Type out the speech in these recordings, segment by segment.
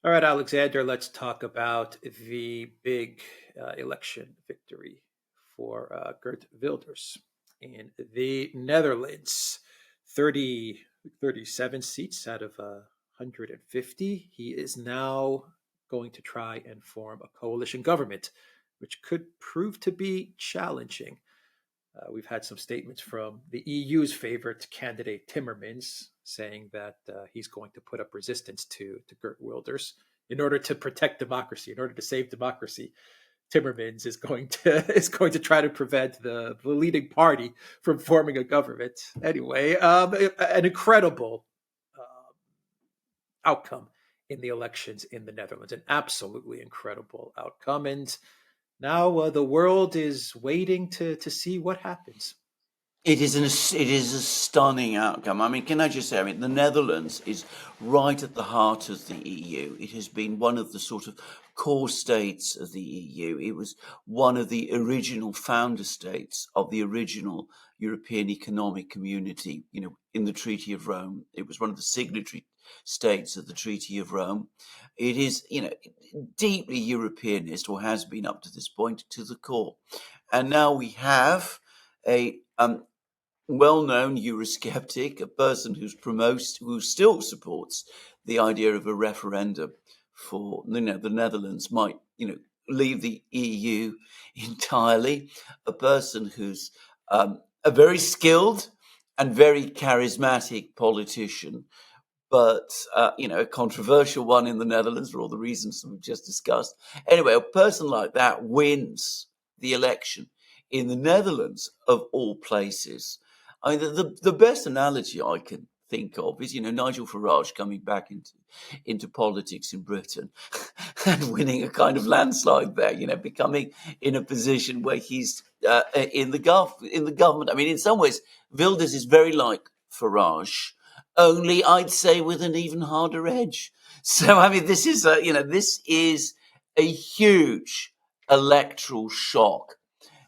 All right, Alexander, let's talk about the big election victory for Geert Wilders in the Netherlands. 30, 37 seats out of 150. He is now going to try and form a coalition government, which could prove to be challenging. We've had some statements from the EU's favorite candidate, Timmermans, saying that he's going to put up resistance to Geert Wilders in order to protect democracy, in order to save democracy. Timmermans is going to is going to try to prevent the leading party from forming a government. Anyway, an incredible outcome in the elections in the Netherlands, an absolutely incredible outcome, and now the world is waiting to see what happens. It is a stunning outcome. I mean, can I just say, I mean, the Netherlands is right at the heart of the EU. It has been one of the sort of core states of the EU. It was one of the original founder states of the original European Economic Community, in the Treaty of Rome. It was one of the signatory states of the Treaty of Rome. It is, deeply Europeanist, or has been up to this point, to the core. And now we have a well-known Eurosceptic, a person who still supports the idea of a referendum for the Netherlands might leave the EU entirely, a person who's a very skilled and very charismatic politician, but a controversial one in the Netherlands for all the reasons we've just discussed. Anyway, a person like that wins the election in the Netherlands, of all places. I mean, the best analogy I can think of is, Nigel Farage coming back into politics in Britain and winning a kind of landslide there, becoming in a position where he's in the government. I mean, in some ways, Wilders is very like Farage, only I'd say with an even harder edge. So, I mean, this is a huge electoral shock.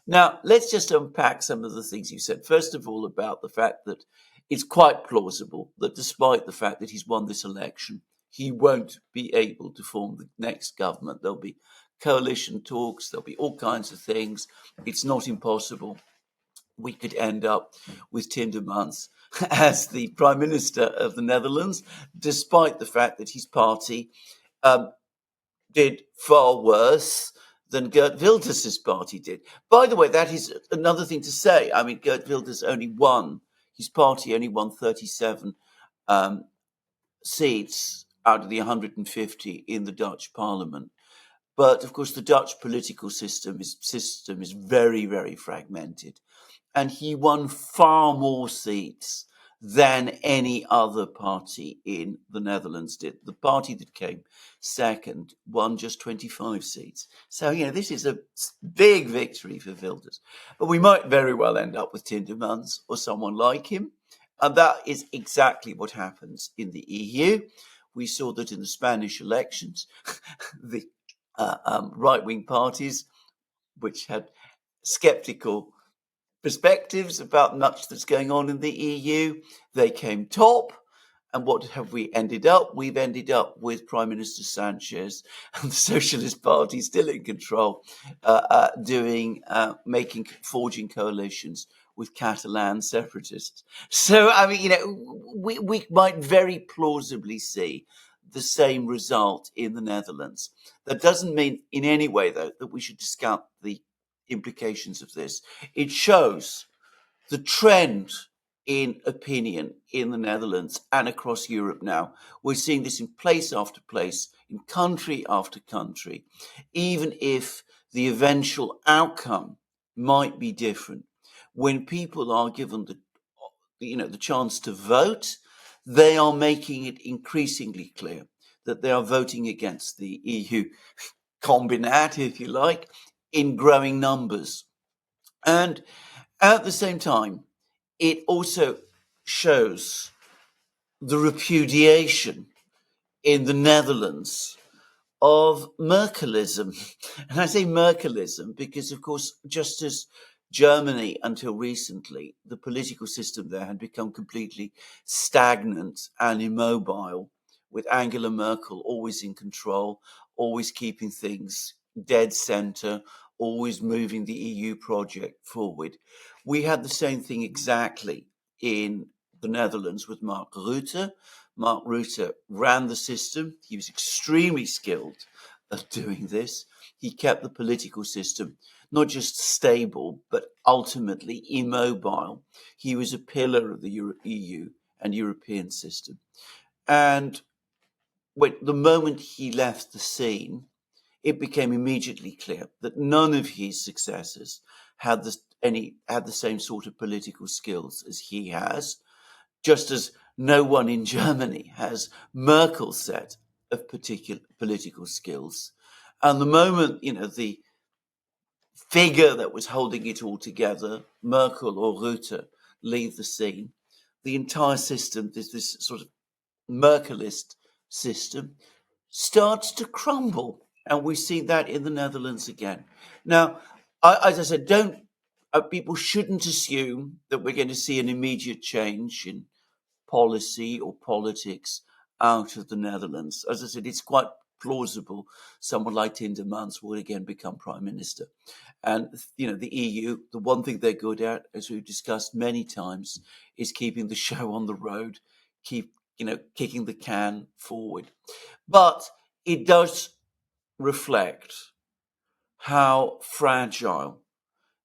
Now, let's just unpack some of the things you said. First of all, about the fact that it's quite plausible that despite the fact that he's won this election, he won't be able to form the next government. There'll be coalition talks, there'll be all kinds of things. It's not impossible. We could end up with Tindemans as the Prime Minister of the Netherlands, despite the fact that his party did far worse than Geert Wilders' party did. By the way, that is another thing to say. I mean, Geert Wilders his party only won 37 seats out of the 150 in the Dutch parliament. But of course, the Dutch political system is very, very fragmented. And he won far more seats than any other party in the Netherlands did. The party that came second won just 25 seats. So, this is a big victory for Wilders. But we might very well end up with Tindemans or someone like him. And that is exactly what happens in the EU. We saw that in the Spanish elections, the right-wing parties, which had sceptical perspectives about much that's going on in the EU, they came top. And what have we ended up? We've ended up with Prime Minister Sanchez and the Socialist Party still in control, forging coalitions with Catalan separatists. So, I mean, we might very plausibly see the same result in the Netherlands. That doesn't mean in any way, though, that we should discount the implications of this. It shows the trend in opinion in the Netherlands and across Europe now. We're seeing this in place after place, in country after country, even if the eventual outcome might be different. When people are given the chance to vote, they are making it increasingly clear that they are voting against the EU combinat, if you like, in growing numbers. And at the same time, it also shows the repudiation in the Netherlands of Merkelism. And I say Merkelism because, of course, just as Germany, until recently, the political system there had become completely stagnant and immobile, with Angela Merkel always in control, always keeping things dead center, always moving the EU project forward. We had the same thing exactly in the Netherlands with Mark Rutte. Mark Rutte ran the system. He was extremely skilled at doing this. He kept the political system not just stable, but ultimately immobile. He was a pillar of the EU and European system. And the moment he left the scene, it became immediately clear that none of his successors had the same sort of political skills as he has, just as no one in Germany has Merkel's set of particular political skills. And the moment, the figure that was holding it all together, Merkel or Rutte, leave the scene, the entire system, this sort of Merkelist system, starts to crumble. And we see that in the Netherlands again. Now, as I said, people shouldn't assume that we're going to see an immediate change in policy or politics out of the Netherlands. As I said, it's quite plausible someone like Tindemans will again become prime minister. And, the EU, the one thing they're good at, as we've discussed many times, is keeping the show on the road, kicking the can forward. But it does reflect how fragile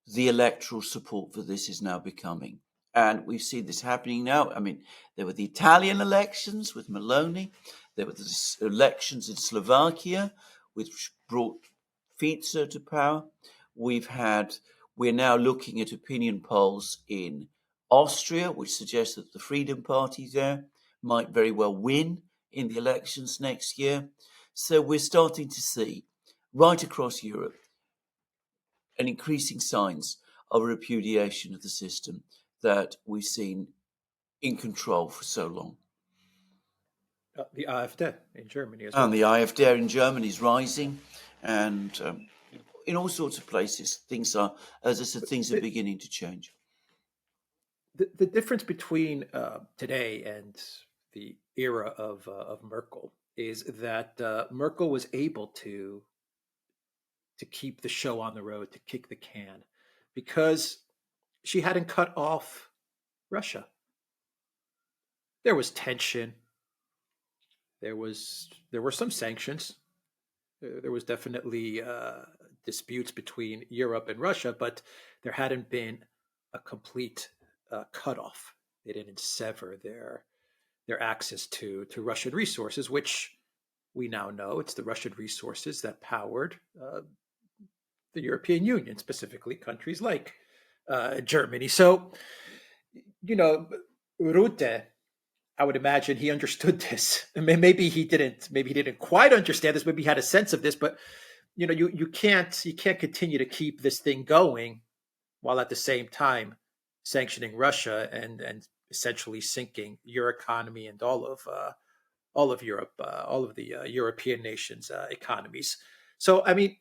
the electoral support for this is now becoming. And we see this happening now. I mean, there were the Italian elections with Meloni. There were the elections in Slovakia, which brought Fico to power. We're now looking at opinion polls in Austria, which suggests that the Freedom Party there might very well win in the elections next year. So we're starting to see right across Europe an increasing signs of repudiation of the system that we've seen in control for so long. The AfD in Germany as well. And the AfD in Germany is rising, and in all sorts of places, things are beginning to change. The difference between today and the era of Merkel is that Merkel was able to keep the show on the road, to kick the can, because she hadn't cut off Russia. There was tension. There were some sanctions. There was definitely disputes between Europe and Russia, but there hadn't been a complete cutoff. They didn't sever their access to Russian resources, which we now know it's the Russian resources that powered the European Union, specifically countries like Germany. So, Rutte, I would imagine he understood this. Maybe he didn't quite understand this. Maybe he had a sense of this, but you can't continue to keep this thing going while at the same time sanctioning Russia and essentially sinking your economy and all of Europe, all of the European nations' economies. So, I mean,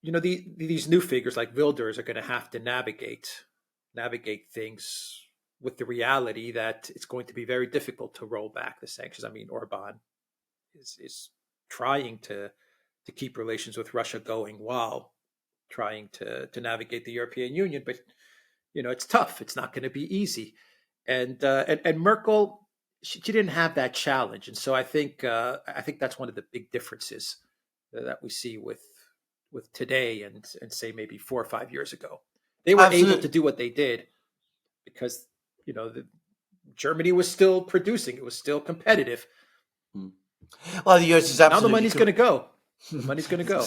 these new figures like Wilders are going to have to navigate things with the reality that it's going to be very difficult to roll back the sanctions. I mean, Orban is trying to keep relations with Russia going while trying to navigate the European Union, but it's tough. It's not going to be easy. And Merkel, she didn't have that challenge, and so I think that's one of the big differences that we see with today and say maybe 4 or 5 years ago. They were able to do what they did because Germany was still producing; it was still competitive. Well, the US is now the money's going to go. The money's going to go.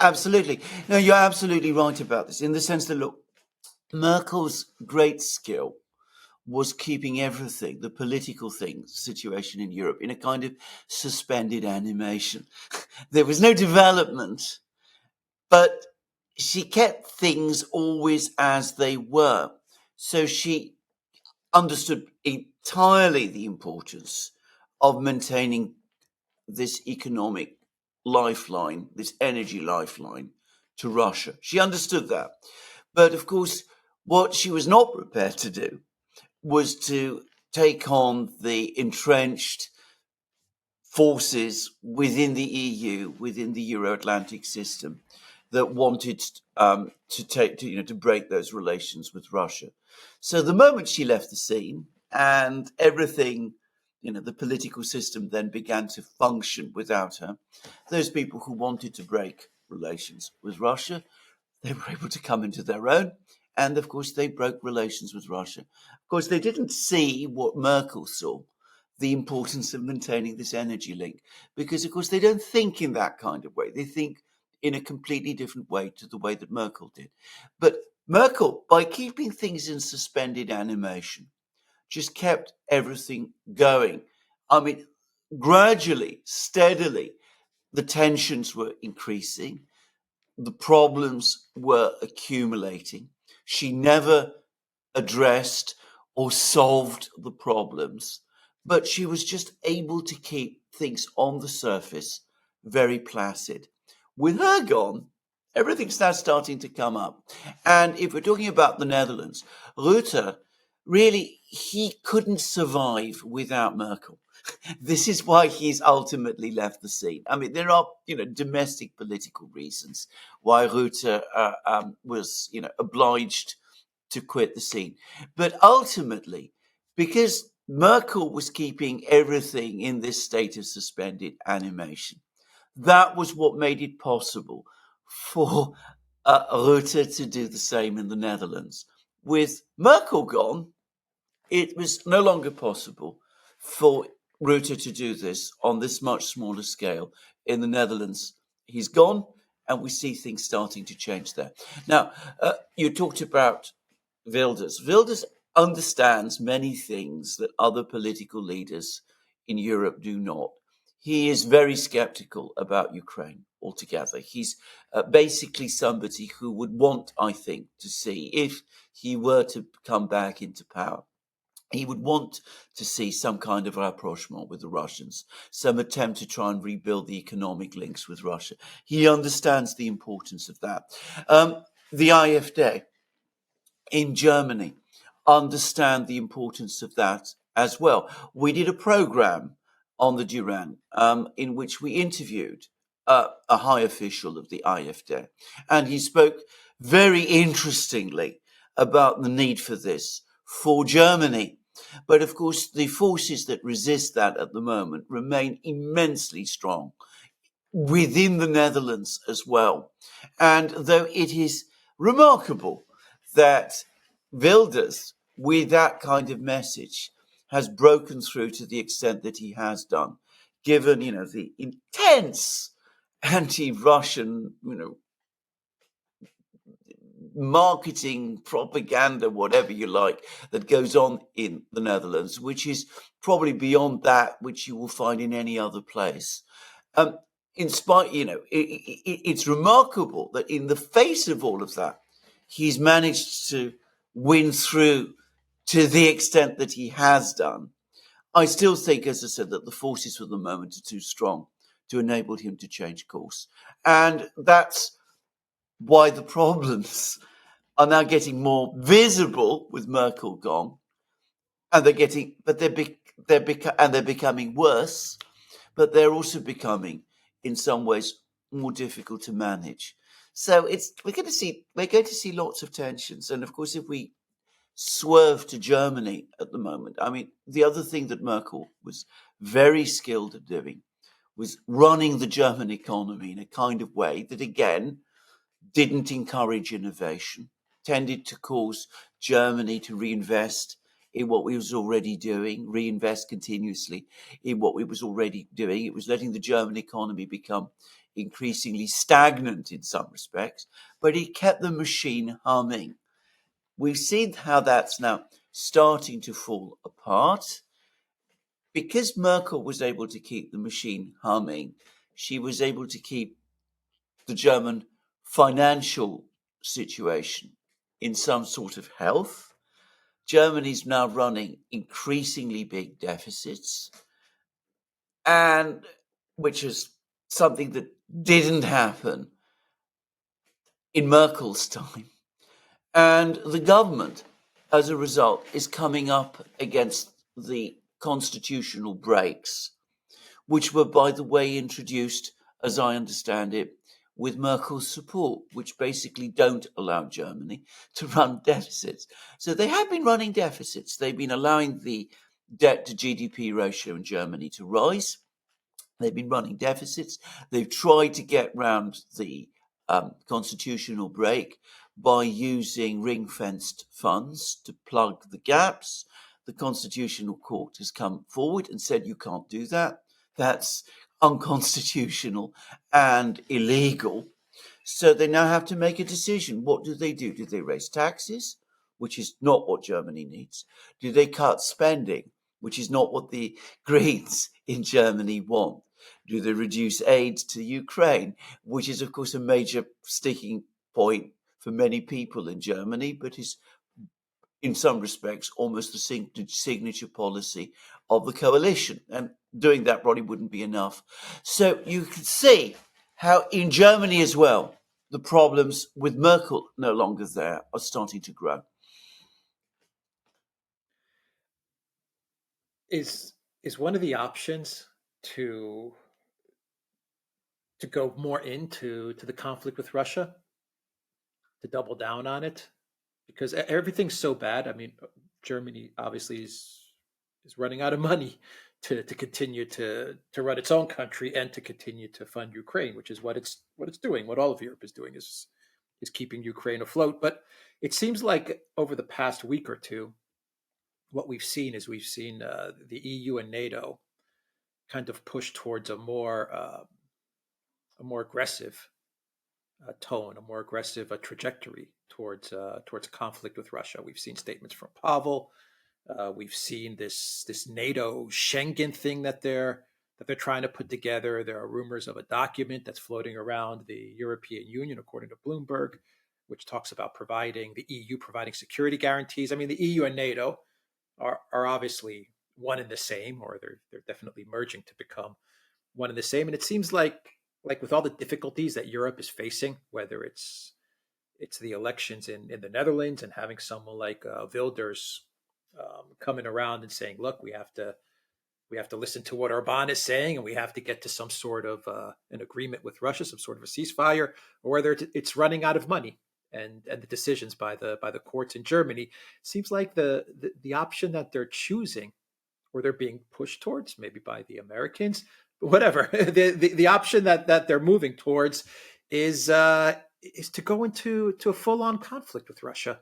Absolutely. No, you're absolutely right about this. In the sense that, look, Merkel's great skill was keeping everything, the political situation in Europe, in a kind of suspended animation. There was no development, but she kept things always as they were. So she understood entirely the importance of maintaining this economic lifeline, this energy lifeline to Russia. She understood that. But of course, what she was not prepared to do was to take on the entrenched forces within the EU, within the Euro-Atlantic system, that wanted to break those relations with Russia. So the moment she left the scene and everything, the political system then began to function without her, those people who wanted to break relations with Russia, they were able to come into their own. And of course, they broke relations with Russia. Of course, they didn't see what Merkel saw, the importance of maintaining this energy link, because of course, they don't think in that kind of way. They think in a completely different way to the way that Merkel did. But Merkel, by keeping things in suspended animation, just kept everything going. I mean, gradually, steadily, the tensions were increasing. The problems were accumulating. She never addressed or solved the problems, but she was just able to keep things on the surface very placid. With her gone, everything's now starting to come up. And if we're talking about the Netherlands, Rutte, really, he couldn't survive without Merkel. This is why he's ultimately left the scene. I mean, there are, domestic political reasons why Rutte was, obliged to quit the scene. But ultimately, because Merkel was keeping everything in this state of suspended animation, that was what made it possible for Rutte to do the same in the Netherlands. With Merkel gone, it was no longer possible for Rutte to do this on this much smaller scale in the Netherlands. He's gone, and we see things starting to change there. Now, you talked about Wilders. Wilders understands many things that other political leaders in Europe do not. He is very skeptical about Ukraine altogether. He's basically somebody who would want, I think, to see, if he were to come back into power, he would want to see some kind of rapprochement with the Russians, some attempt to try and rebuild the economic links with Russia. He understands the importance of that. The AfD in Germany understand the importance of that as well. We did a program on the Duran in which we interviewed a high official of the AfD, and he spoke very interestingly about the need for this for Germany. But of course, the forces that resist that at the moment remain immensely strong within the Netherlands as well. And though it is remarkable that Wilders, with that kind of message, has broken through to the extent that he has done, given, the intense anti-Russian, marketing, propaganda, whatever you like, that goes on in the Netherlands, which is probably beyond that which you will find in any other place. In spite, it's remarkable that in the face of all of that, he's managed to win through to the extent that he has done. I still think, as I said, that the forces for the moment are too strong to enable him to change course. And that's why the problems are now getting more visible with Merkel gone, and they're becoming worse, but they're also becoming, in some ways, more difficult to manage. So we're going to see lots of tensions, and of course, if we swerve to Germany at the moment, I mean, the other thing that Merkel was very skilled at doing was running the German economy in a kind of way that, again, didn't encourage innovation, tended to cause Germany to reinvest in what we was already doing, reinvest continuously in what we was already doing. It was letting the German economy become increasingly stagnant in some respects, but it kept the machine humming. We've seen how that's now starting to fall apart. Because Merkel was able to keep the machine humming, she was able to keep the German financial situation in some sort of health. Germany's now running increasingly big deficits, and which is something that didn't happen in Merkel's time. And the government, as a result, is coming up against the constitutional breaks, which were, by the way, introduced, as I understand it, with Merkel's support, which basically don't allow Germany to run deficits. So they have been running deficits. They've been allowing the debt to GDP ratio in Germany to rise. They've been running deficits. They've tried to get round the constitutional break by using ring-fenced funds to plug the gaps. The Constitutional Court has come forward and said you can't do that. That's unconstitutional and illegal. So they now have to make a decision. What do? Do they raise taxes, which is not what Germany needs? Do they cut spending, which is not what the Greens in Germany want? Do they reduce aid to Ukraine, which is, of course, a major sticking point for many people in Germany, but is in some respects almost the signature policy of the coalition? And doing that probably wouldn't be enough. So you can see how in Germany as well, the problems with Merkel no longer there are starting to grow. Is one of the options to go more into the conflict with Russia, to double down on it? Because everything's so bad. I mean, Germany obviously is running out of money to continue to run its own country and to continue to fund Ukraine, which is what it's doing. What all of Europe is doing is keeping Ukraine afloat. But it seems like over the past week or two, what we've seen the EU and NATO kind of push towards a more aggressive tone, a more aggressive trajectory towards conflict with Russia. We've seen statements from Pavel. We've seen this NATO Schengen thing that they're trying to put together. There are rumors of a document that's floating around the European Union, according to Bloomberg, which talks about the EU providing security guarantees. I mean, the EU and NATO are obviously one and the same, or they're definitely merging to become one and the same. And it seems like with all the difficulties that Europe is facing, whether it's the elections in the Netherlands and having someone like Wilders coming around and saying, look, we have to listen to what Orban is saying, and we have to get to some sort of an agreement with Russia, some sort of a ceasefire, or whether it's running out of money and the decisions by the courts in Germany. It seems like the option that they're choosing, or they're being pushed towards, maybe by the Americans, but whatever, the option that they're moving towards is to go into a full-on conflict with Russia.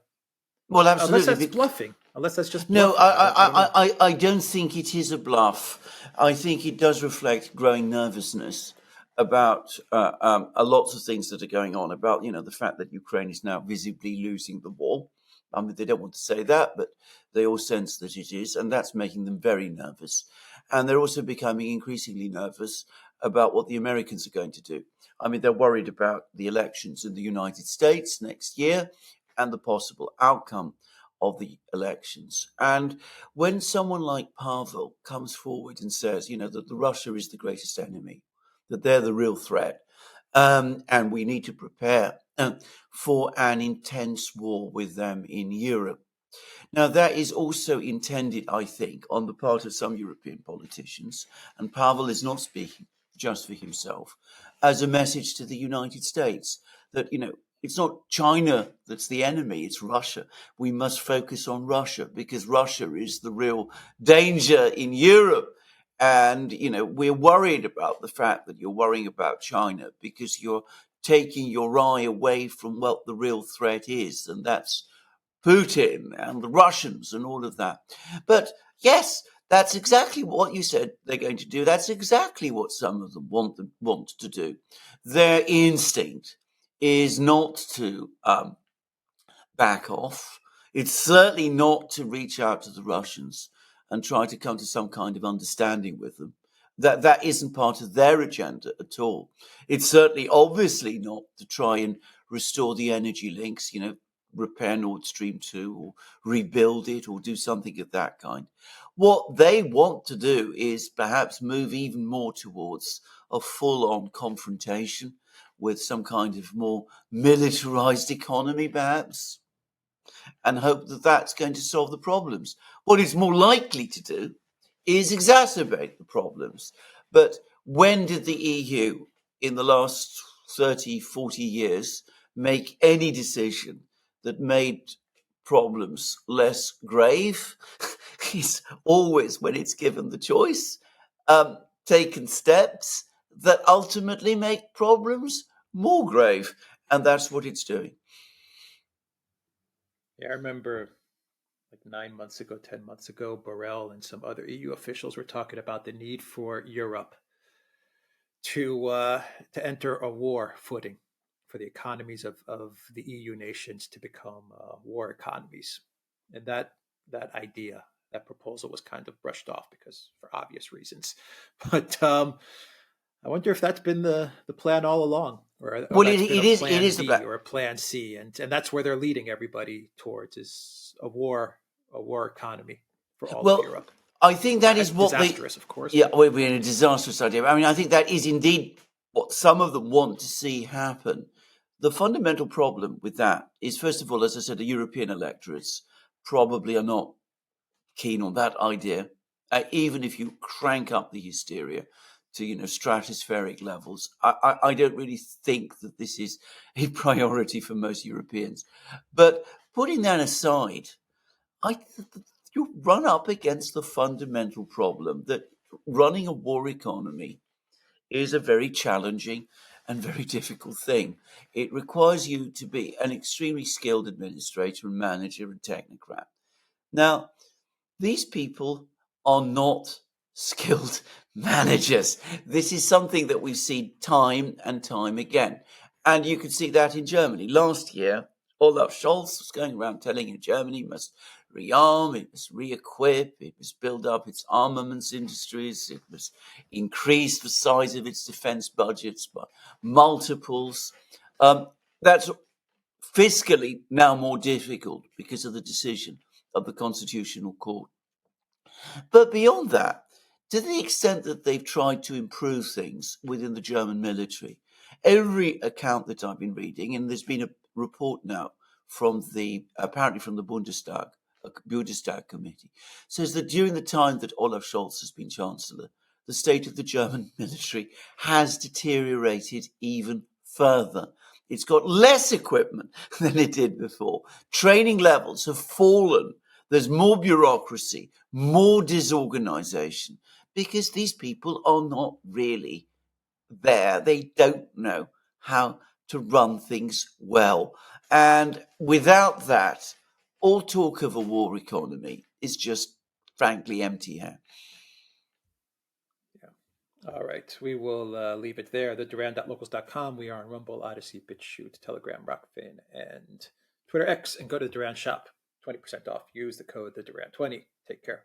Well, absolutely. Unless that's bluffing. Unless that's just bluffing. No, I don't think it is a bluff. I think it does reflect growing nervousness about a lots of things that are going on, about the fact that Ukraine is now visibly losing the war. I mean, they don't want to say that, but they all sense that it is, and that's making them very nervous. And they're also becoming increasingly nervous about what the Americans are going to do. I mean, they're worried about the elections in the United States next year and the possible outcome of the elections. And when someone like Pavel comes forward and says, that Russia is the greatest enemy, that they're the real threat, and we need to prepare for an intense war with them in Europe. Now, that is also intended, I think, on the part of some European politicians, and Pavel is not speaking just for himself, as a message to the United States that, it's not China that's the enemy, it's Russia. We must focus on Russia because Russia is the real danger in Europe. And, we're worried about the fact that you're worrying about China because you're taking your eye away from what the real threat is, and that's Putin and the Russians and all of that. But yes, that's exactly what you said they're going to do. That's exactly what some of them want to do. Their instinct is not to back off. It's certainly not to reach out to the Russians and try to come to some kind of understanding with them. That isn't part of their agenda at all. It's certainly obviously not to try and restore the energy links, repair Nord Stream 2 or rebuild it or do something of that kind. What they want to do is perhaps move even more towards a full-on confrontation with some kind of more militarized economy, perhaps, and hope that that's going to solve the problems. What it's more likely to do is exacerbate the problems, But when did the EU in the last 30, 40 years make any decision that made problems less grave? It's always, when it's given the choice, taken steps that ultimately make problems more grave. And that's what it's doing. Yeah, I remember like 9 months ago, 10 months ago, Borrell and some other EU officials were talking about the need for Europe to enter a war footing for the economies of the EU nations to become war economies, and that idea, that proposal, was kind of brushed off because for obvious reasons. But I wonder if that's been the plan all along, or Well, that's been a it plan is the B black. or a plan C, and that's where they're leading everybody towards, is a war economy for all of Well, Europe. I think that is what they, Disastrous, of course, yeah, but we're in a disastrous idea. I mean, I think that is indeed what some of them want to see happen. The fundamental problem with that is, first of all, as I said, the European electorates probably are not keen on that idea, even if you crank up the hysteria to, stratospheric levels. I don't really think that this is a priority for most Europeans. But putting that aside, you run up against the fundamental problem that running a war economy is a very challenging and very difficult thing. It requires you to be an extremely skilled administrator and manager and technocrat. Now, these people are not skilled managers. This is something that we've seen time and time again. And you could see that in Germany. Last year, Olaf Scholz was going around telling Germany must rearm, it must re-equip, it must build up its armaments industries, it must increase the size of its defense budgets by multiples. That's fiscally now more difficult because of the decision of the Constitutional Court. But beyond that, to the extent that they've tried to improve things within the German military, every account that I've been reading, and there's been a report now from apparently from the Bundestag committee, says that during the time that Olaf Scholz has been Chancellor, the state of the German military has deteriorated even further. It's got less equipment than it did before. Training levels have fallen. There's more bureaucracy, more disorganization, because these people are not really there. They don't know how to run things well. And without that, all talk of a war economy is just frankly empty air. yeah. All right, we will leave it there. The Duran.locals.com. We are on Rumble, Odyssey, BitChute, Telegram, Rockfin, and Twitter X. And go to the Duran shop. 20% off. Use the code the Duran20. Take care.